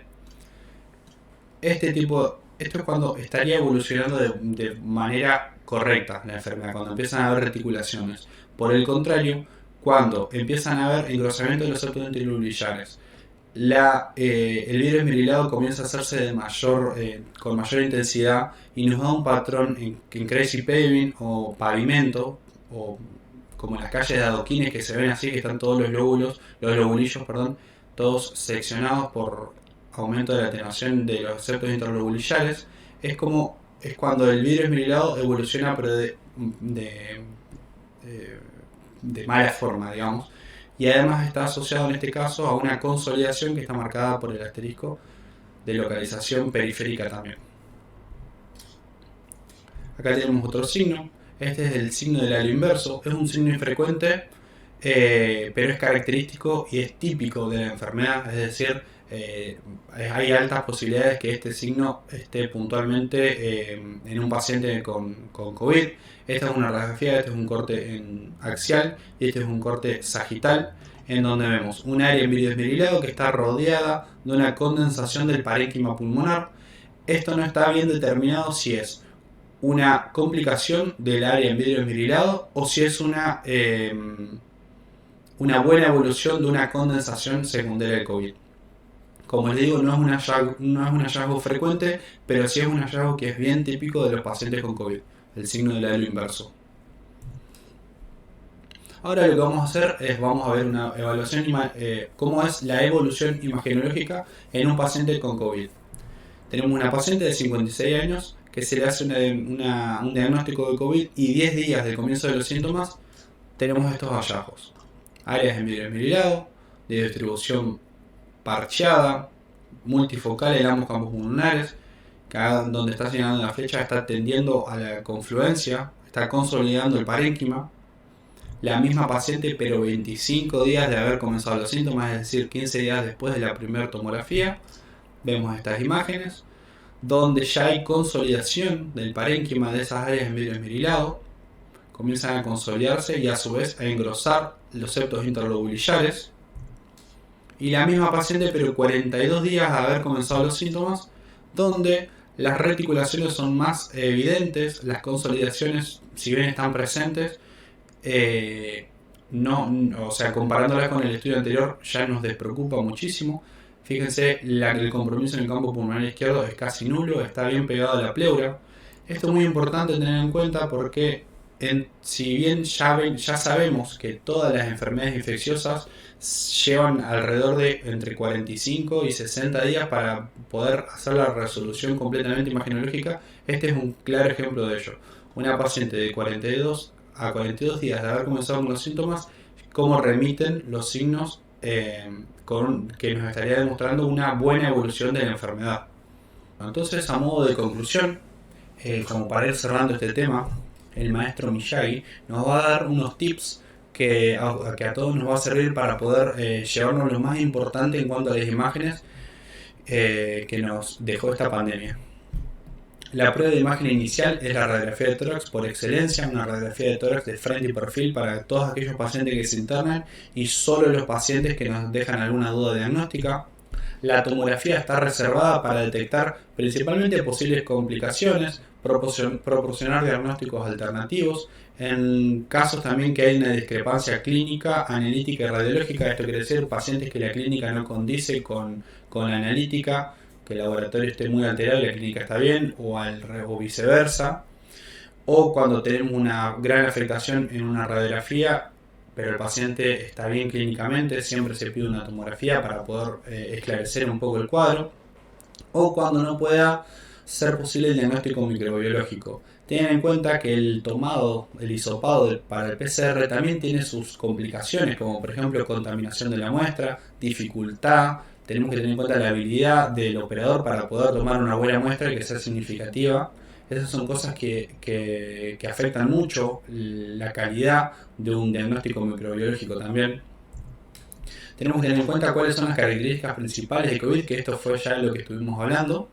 Esto es cuando estaría evolucionando de manera correcta la enfermedad, cuando empiezan a haber reticulaciones. Por el contrario, cuando empiezan a haber engrosamiento de los septos interlobulillares, el vidrio esmerilado comienza a hacerse con mayor intensidad y nos da un patrón en crazy paving o pavimento, o como en las calles de adoquines que se ven así, que están todos los lobulillos, todos seccionados por aumento de la atenuación de los septos interlobulillares. Es cuando el vidrio esmerilado evoluciona, pero de mala forma, digamos. Y además está asociado en este caso a una consolidación que está marcada por el asterisco de localización periférica también. Acá tenemos otro signo. Este es el signo del halo inverso. Es un signo infrecuente, pero es característico y es típico de la enfermedad. Es decir, hay altas posibilidades que este signo esté puntualmente en un paciente con COVID. Esta es una radiografía, este es un corte axial y este es un corte sagital, en donde vemos un área en vidrio esmerilado que está rodeada de una condensación del parénquima pulmonar. Esto no está bien determinado si es una complicación del área en vidrio esmerilado o si es una buena evolución de una condensación secundaria del COVID. Como les digo, no es un hallazgo frecuente, pero sí es un hallazgo que es bien típico de los pacientes con COVID, el signo del halo inverso. Ahora lo que vamos a hacer es vamos a ver una evaluación, cómo es la evolución imagenológica en un paciente con COVID. Tenemos una paciente de 56 años que se le hace un diagnóstico de COVID y 10 días del comienzo de los síntomas tenemos estos hallazgos. Áreas en vidrio esmerilado, de distribución parcheada, multifocal en ambos campos pulmonares, que donde está señalando la flecha está tendiendo a la confluencia, está consolidando el parénquima. La misma paciente, pero 25 días de haber comenzado los síntomas, es decir, 15 días después de la primera tomografía. Vemos estas imágenes, donde ya hay consolidación del parénquima de esas áreas en vidrio esmerilado. Comienzan a consolidarse y a su vez a engrosar los septos interlobulillares. Y la misma paciente, pero 42 días de haber comenzado los síntomas, donde las reticulaciones son más evidentes, las consolidaciones, si bien están presentes, comparándolas con el estudio anterior, ya nos despreocupa muchísimo. Fíjense, el compromiso en el campo pulmonar izquierdo es casi nulo, está bien pegado a la pleura. Esto es muy importante tener en cuenta porque si bien ya sabemos que todas las enfermedades infecciosas llevan alrededor de entre 45 y 60 días para poder hacer la resolución completamente imagenológica, este es un claro ejemplo de ello. Una paciente de 42 a 42 días de haber comenzado con los síntomas, cómo remiten los signos que nos estaría demostrando una buena evolución de la enfermedad. Entonces, a modo de conclusión, como para ir cerrando este tema, el maestro Miyagi nos va a dar unos tips que a todos nos va a servir para poder llevarnos lo más importante en cuanto a las imágenes que nos dejó esta pandemia. La prueba de imagen inicial es la radiografía de tórax por excelencia, una radiografía de tórax de frente y perfil para todos aquellos pacientes que se internan y solo los pacientes que nos dejan alguna duda diagnóstica. La tomografía está reservada para detectar principalmente posibles complicaciones, proporcionar diagnósticos alternativos, en casos también que hay una discrepancia clínica, analítica y radiológica. Esto quiere decir pacientes que la clínica no condice con la analítica, que el laboratorio esté muy alterado y la clínica está bien, o viceversa, o cuando tenemos una gran afectación en una radiografía, pero el paciente está bien clínicamente, siempre se pide una tomografía para poder esclarecer un poco el cuadro, o cuando no pueda ser posible el diagnóstico microbiológico. Tengan en cuenta que el hisopado para el PCR también tiene sus complicaciones, como por ejemplo contaminación de la muestra, dificultad. Tenemos que tener en cuenta la habilidad del operador para poder tomar una buena muestra y que sea significativa. Esas son cosas que afectan mucho la calidad de un diagnóstico microbiológico también. Tenemos que tener en cuenta cuáles son las características principales de COVID, que esto fue ya lo que estuvimos hablando.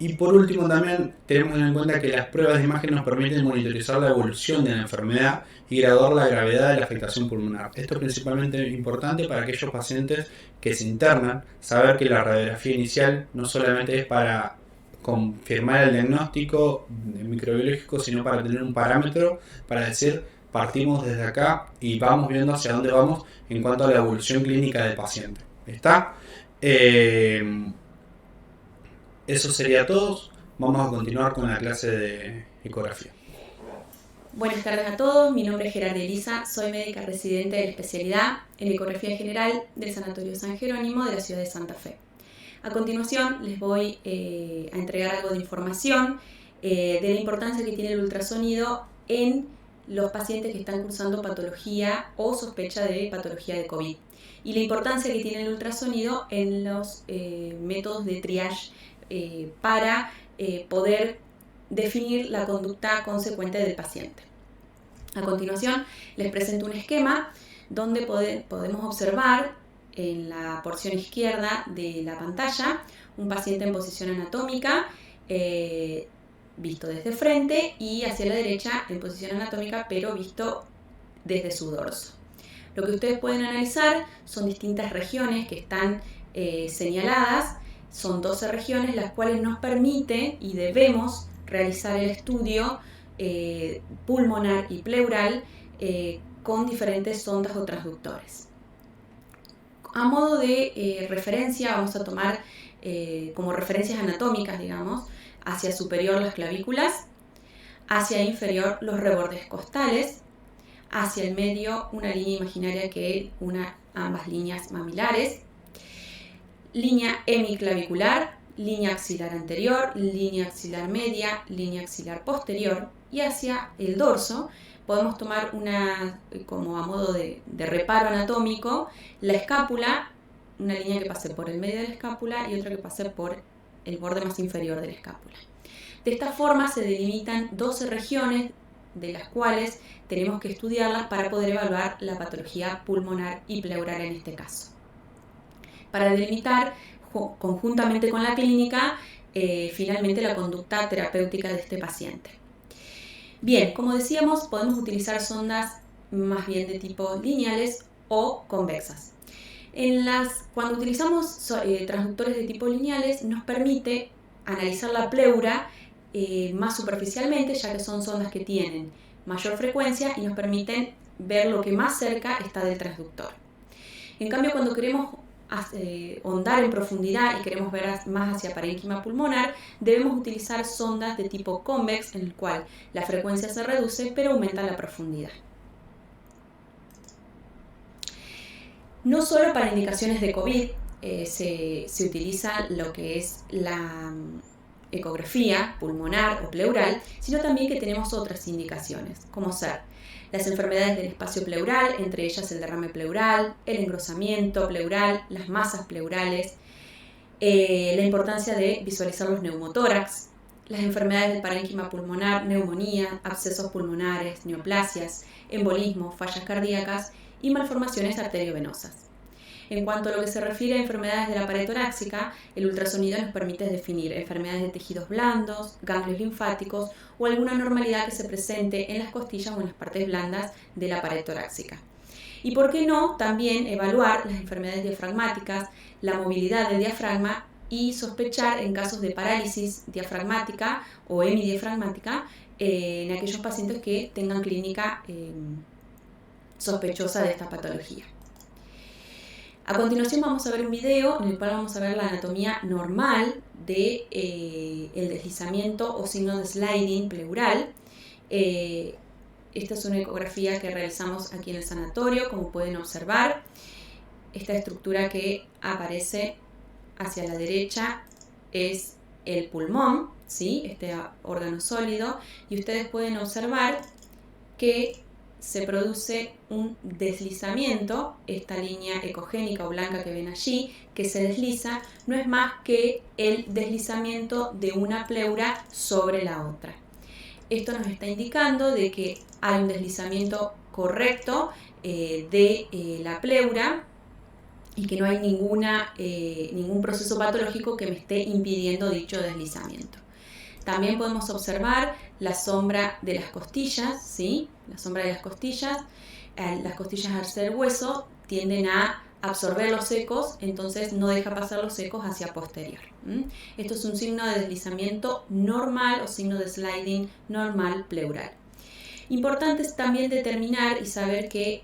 Y por último también tenemos que tener en cuenta que las pruebas de imagen nos permiten monitorizar la evolución de la enfermedad y graduar la gravedad de la afectación pulmonar. Esto es principalmente importante para aquellos pacientes que se internan, saber que la radiografía inicial no solamente es para confirmar el diagnóstico microbiológico, sino para tener un parámetro para decir partimos desde acá y vamos viendo hacia dónde vamos en cuanto a la evolución clínica del paciente. ¿Está? Eso sería todo. Vamos a continuar con la clase de ecografía. Buenas tardes a todos, mi nombre es Gerarda Elisa, soy médica residente de la especialidad en ecografía general del Sanatorio San Jerónimo de la ciudad de Santa Fe. A continuación les voy a entregar algo de información de la importancia que tiene el ultrasonido en los pacientes que están cursando patología o sospecha de patología de COVID y la importancia que tiene el ultrasonido en los métodos de triage para poder definir la conducta consecuente del paciente. A continuación les presento un esquema donde podemos observar en la porción izquierda de la pantalla un paciente en posición anatómica visto desde frente y hacia la derecha en posición anatómica pero visto desde su dorso. Lo que ustedes pueden analizar son distintas regiones que están señaladas. Son 12 regiones las cuales nos permite y debemos realizar el estudio pulmonar y pleural con diferentes sondas o transductores. A modo de referencia vamos a tomar como referencias anatómicas, digamos, hacia superior las clavículas, hacia inferior los rebordes costales, hacia el medio una línea imaginaria que une ambas líneas mamilares, línea hemiclavicular, línea axilar anterior, línea axilar media, línea axilar posterior y hacia el dorso podemos tomar como a modo de reparo anatómico, la escápula, una línea que pase por el medio de la escápula y otra que pase por el borde más inferior de la escápula. De esta forma se delimitan 12 regiones de las cuales tenemos que estudiarlas para poder evaluar la patología pulmonar y pleural en este caso. Para delimitar conjuntamente con la clínica finalmente la conducta terapéutica de este paciente. Bien, como decíamos, podemos utilizar sondas más bien de tipo lineales o convexas. Cuando utilizamos transductores de tipo lineales nos permite analizar la pleura más superficialmente, ya que son sondas que tienen mayor frecuencia y nos permiten ver lo que más cerca está del transductor. En cambio, cuando queremos hondar en profundidad y queremos ver más hacia parénquima pulmonar, debemos utilizar sondas de tipo convex, en el cual la frecuencia se reduce pero aumenta la profundidad. No solo para indicaciones de COVID se utiliza lo que es ecografía pulmonar o pleural, sino también que tenemos otras indicaciones, como ser las enfermedades del espacio pleural, entre ellas el derrame pleural, el engrosamiento pleural, las masas pleurales, la importancia de visualizar los neumotórax, las enfermedades del parénquima pulmonar, neumonía, abscesos pulmonares, neoplasias, embolismo, fallas cardíacas y malformaciones arteriovenosas. En cuanto a lo que se refiere a enfermedades de la pared torácica, el ultrasonido nos permite definir enfermedades de tejidos blandos, ganglios linfáticos o alguna anormalidad que se presente en las costillas o en las partes blandas de la pared torácica. Y por qué no, también evaluar las enfermedades diafragmáticas, la movilidad del diafragma y sospechar en casos de parálisis diafragmática o hemidiafragmática en aquellos pacientes que tengan clínica sospechosa de esta patología. A continuación vamos a ver un video en el cual vamos a ver la anatomía normal de el deslizamiento o signo de sliding pleural. Esta es una ecografía que realizamos aquí en el sanatorio, como pueden observar. Esta estructura que aparece hacia la derecha es el pulmón, ¿sí? Este órgano sólido, y ustedes pueden observar que se produce un deslizamiento. Esta línea ecogénica o blanca que ven allí, que se desliza, no es más que el deslizamiento de una pleura sobre la otra. Esto nos está indicando de que hay un deslizamiento correcto de la pleura y que no hay ningún proceso patológico que me esté impidiendo dicho deslizamiento. También podemos observar la sombra de las costillas, ¿sí? La sombra de las costillas al ser hueso tienden a absorber los ecos, entonces no deja pasar los ecos hacia posterior. Esto es un signo de deslizamiento normal o signo de sliding normal pleural. Importante es también determinar y saber que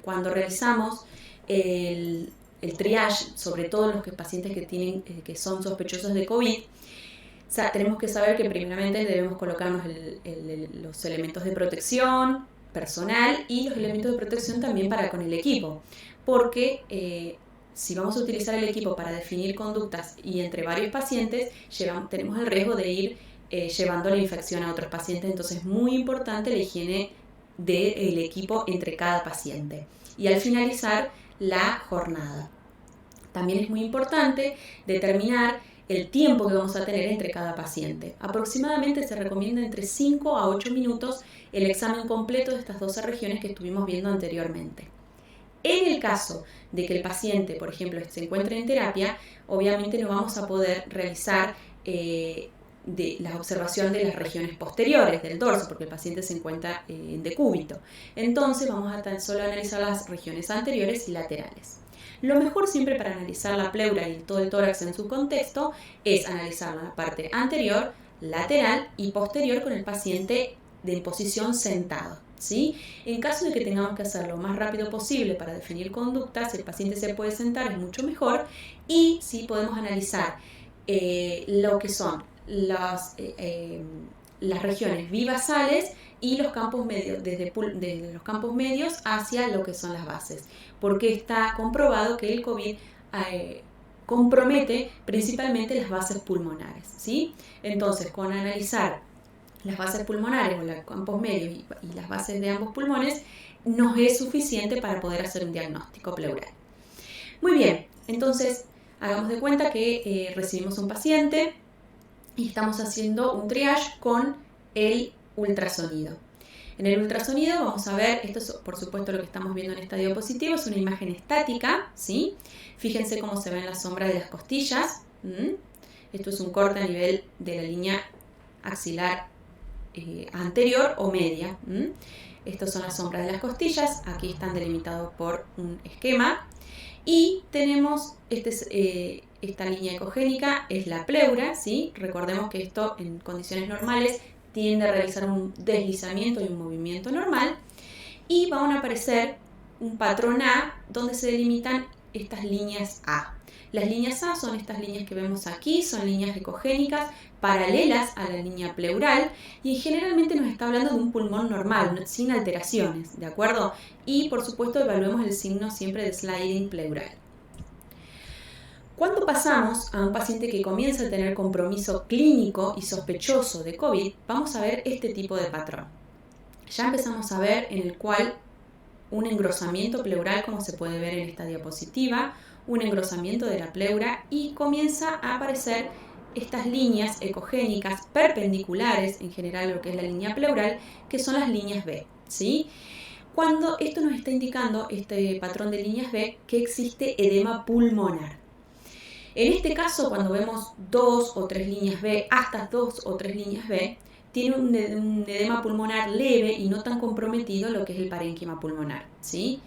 cuando realizamos el triage, sobre todo en los pacientes que son sospechosos de COVID, tenemos que saber que primeramente debemos colocarnos los elementos de protección personal y los elementos de protección también para con el equipo, porque si vamos a utilizar el equipo para definir conductas y entre varios pacientes, tenemos el riesgo de ir llevando la infección a otros pacientes, entonces es muy importante la higiene del equipo entre cada paciente. Y al finalizar la jornada, también es muy importante determinar el tiempo que vamos a tener entre cada paciente. Aproximadamente se recomienda entre 5 a 8 minutos el examen completo de estas 12 regiones que estuvimos viendo anteriormente. En el caso de que el paciente, por ejemplo, se encuentre en terapia, obviamente no vamos a poder realizar la observación de las regiones posteriores del dorso, porque el paciente se encuentra en decúbito. Entonces vamos a tan solo analizar las regiones anteriores y laterales. Lo mejor siempre para analizar la pleura y todo el tórax en su contexto es analizar la parte anterior, lateral y posterior con el paciente en posición sentado, ¿sí? En caso de que tengamos que hacerlo lo más rápido posible para definir conductas, si el paciente se puede sentar es mucho mejor, y sí podemos analizar lo que son las regiones bivasales y los campos medios, desde los campos medios hacia lo que son las bases, porque está comprobado que el COVID compromete principalmente las bases pulmonares, ¿sí? Entonces, con analizar las bases pulmonares o los campos medios y las bases de ambos pulmones, nos es suficiente para poder hacer un diagnóstico pleural. Muy bien, entonces hagamos de cuenta que recibimos un paciente y estamos haciendo un triage con el ultrasonido. En el ultrasonido vamos a ver, esto es por supuesto lo que estamos viendo en esta diapositiva, es una imagen estática, ¿sí? Fíjense cómo se ven las sombras de las costillas. Esto es un corte a nivel de la línea axilar anterior o media. Estas son las sombras de las costillas, aquí están delimitados por un esquema. Y tenemos esta línea ecogénica, es la pleura, ¿sí? Recordemos que esto en condiciones normales tiende a realizar un deslizamiento y un movimiento normal, y van a aparecer un patrón A donde se delimitan estas líneas A. Las líneas A son estas líneas que vemos aquí, son líneas ecogénicas paralelas a la línea pleural y generalmente nos está hablando de un pulmón normal, sin alteraciones, ¿de acuerdo? Y por supuesto evaluemos el signo siempre de sliding pleural. Cuando pasamos a un paciente que comienza a tener compromiso clínico y sospechoso de COVID, vamos a ver este tipo de patrón. Ya empezamos a ver en el cual un engrosamiento pleural, como se puede ver en esta diapositiva, un engrosamiento de la pleura, y comienza a aparecer estas líneas ecogénicas perpendiculares, en general lo que es la línea pleural, que son las líneas B, ¿sí? Cuando esto nos está indicando, este patrón de líneas B, que existe edema pulmonar. En este caso, cuando vemos 2 o 3 líneas B, hasta 2 o 3 líneas B, tiene un edema pulmonar leve y no tan comprometido lo que es el parénquima pulmonar, ¿sí?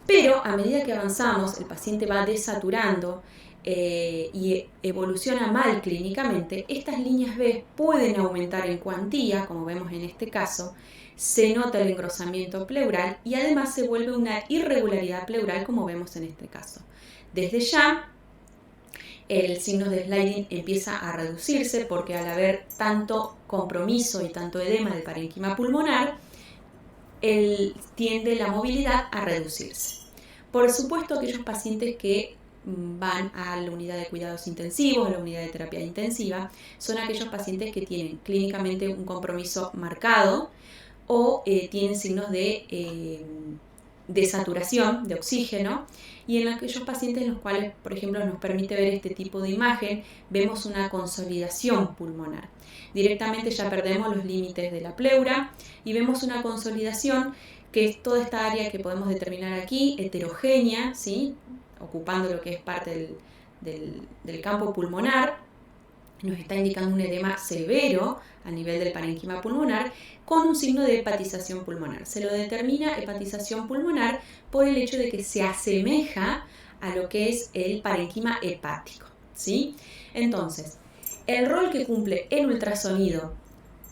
Pero a medida que avanzamos, el paciente va desaturando y evoluciona mal clínicamente, estas líneas B pueden aumentar en cuantía, como vemos en este caso, se nota el engrosamiento pleural y además se vuelve una irregularidad pleural, como vemos en este caso. Desde ya, el signo de sliding empieza a reducirse porque al haber tanto compromiso y tanto edema del parénquima pulmonar, tiende la movilidad a reducirse. Por supuesto, aquellos pacientes que van a la unidad de cuidados intensivos, a la unidad de terapia intensiva, son aquellos pacientes que tienen clínicamente un compromiso marcado o tienen signos de saturación de oxígeno, y en aquellos pacientes en los cuales, por ejemplo, nos permite ver este tipo de imagen, vemos una consolidación pulmonar. Directamente ya perdemos los límites de la pleura y vemos una consolidación que es toda esta área que podemos determinar aquí, heterogénea, ¿sí? Ocupando lo que es parte del campo pulmonar. Nos está indicando un edema severo a nivel del parénquima pulmonar con un signo de hepatización pulmonar. Se lo determina hepatización pulmonar por el hecho de que se asemeja a lo que es el parénquima hepático, ¿sí? Entonces, el rol que cumple el ultrasonido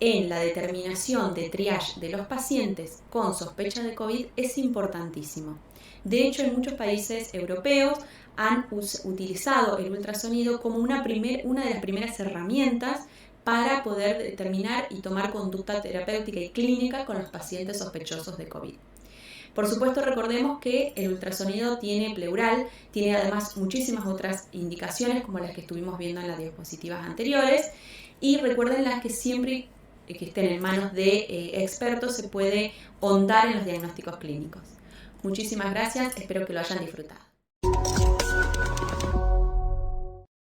en la determinación de triage de los pacientes con sospecha de COVID es importantísimo. De hecho, en muchos países europeos han utilizado el ultrasonido como una de las primeras herramientas para poder determinar y tomar conducta terapéutica y clínica con los pacientes sospechosos de COVID. Por supuesto, recordemos que el ultrasonido tiene pleural, tiene además muchísimas otras indicaciones como las que estuvimos viendo en las diapositivas anteriores, y recuerden las que siempre que estén en manos de expertos se puede hondar en los diagnósticos clínicos. Muchísimas gracias, espero que lo hayan disfrutado.